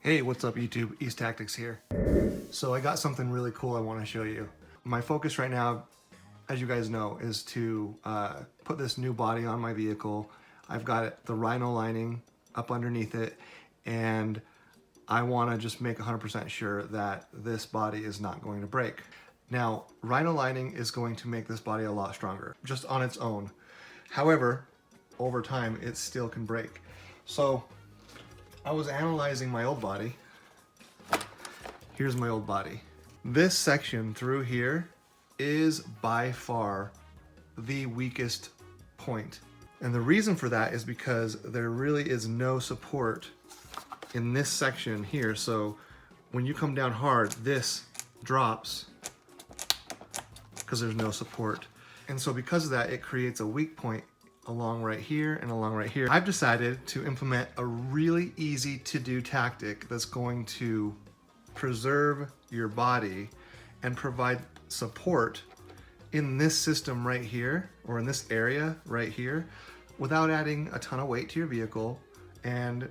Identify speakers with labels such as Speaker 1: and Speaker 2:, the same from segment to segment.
Speaker 1: Hey, what's up YouTube? East Tactics here. So I got something really cool I want to show you. My focus right now, as you guys know, is to put this new body on my vehicle. I've got the rhino lining up underneath it, and I want to just make 100% sure that this body is not going to break. Now, rhino lining is going to make this body a lot stronger, just on its own. However, over time, it still can break. So I was analyzing my old body. Here's my old body. This section through here is by far the weakest point. And the reason for that is because there really is no support in this section here. So when you come down hard, this drops because there's no support. And so because of that, it creates a weak point along right here and along right here. I've decided to implement a really easy to do tactic that's going to preserve your body and provide support in this system right here, or in this area right here, without adding a ton of weight to your vehicle and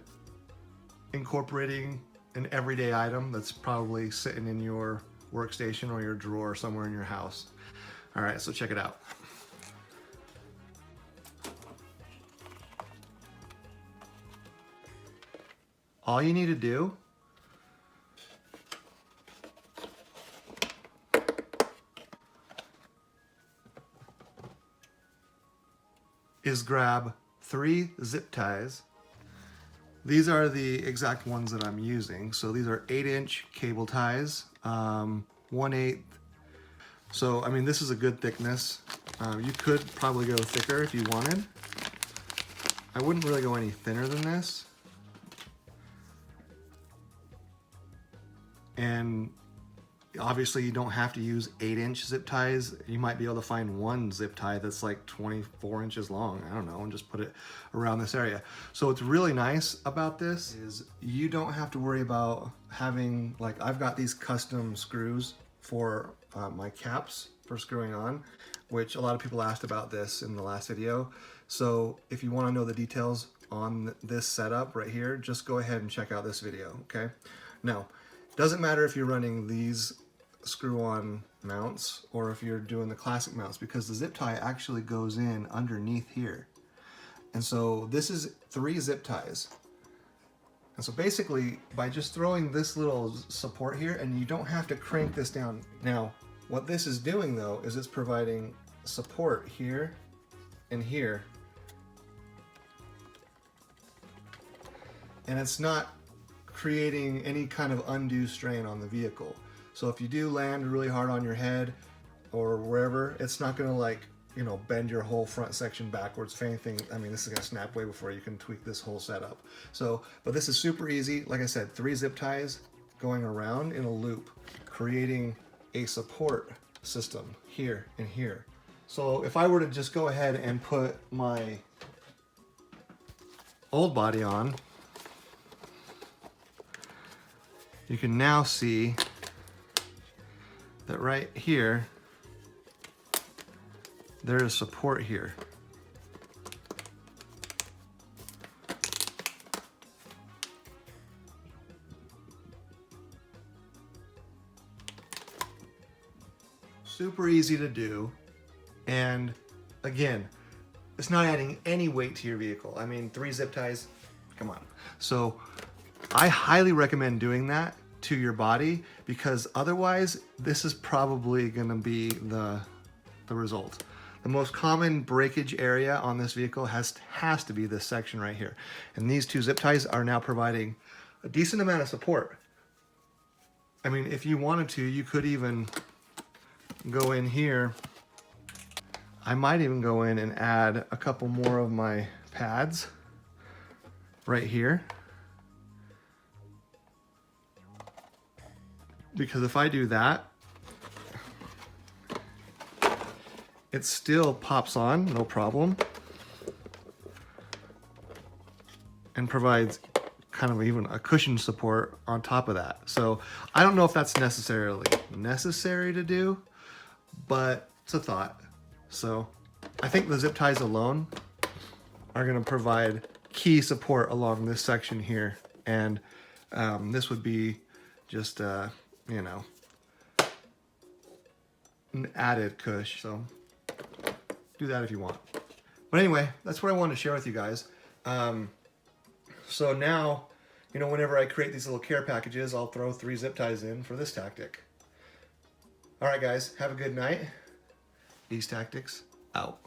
Speaker 1: incorporating an everyday item that's probably sitting in your workstation or your drawer somewhere in your house. All right, so check it out. All you need to do is grab 3 zip ties. These are the exact ones that I'm using. So these are 8-inch cable ties, 1/8. So, I mean, this is a good thickness. You could probably go thicker if you wanted. I wouldn't really go any thinner than this. And obviously you don't have to use 8-inch zip ties. You might be able to find one zip tie that's like 24 inches long, I don't know, and just put it around this area. So what's really nice about this is you don't have to worry about having, like, I've got these custom screws for my caps for screwing on, which a lot of people asked about this in the last video. So if you want to know the details on this setup right here, just go ahead and check out this video, okay? Now, doesn't matter if you're running these screw-on mounts or if you're doing the classic mounts, because the zip tie actually goes in underneath here. And so this is 3 zip ties. And so basically, by just throwing this little support here, and you don't have to crank this down. Now, what this is doing though, is it's providing support here and here. And it's not creating any kind of undue strain on the vehicle. So if you do land really hard on your head or wherever, it's not gonna, like, you know, bend your whole front section backwards. If anything, I mean, this is gonna snap way before you can tweak this whole setup. So, but this is super easy. Like I said, 3 zip ties going around in a loop, creating a support system here and here. So if I were to just go ahead and put my old body on, you can now see that right here, there is support here. Super easy to do. And again, it's not adding any weight to your vehicle. I mean, 3 zip ties, come on. So I highly recommend doing that to your body, because otherwise this is probably going to be the result. The most common breakage area on this vehicle has to be this section right here. And these 2 zip ties are now providing a decent amount of support. I mean, if you wanted to, you could even go in here. I might even go in and add a couple more of my pads right here. Because if I do that, it still pops on, no problem, and provides kind of even a cushion support on top of that. So I don't know if that's necessarily necessary to do, but it's a thought. So I think the zip ties alone are going to provide key support along this section here, and This would be just, you know, an added cush, so do that if you want. But anyway, that's what I wanted to share with you guys. So now, you know, whenever I create these little care packages, I'll throw 3 zip ties in for this tactic. All right, guys, have a good night. These tactics out.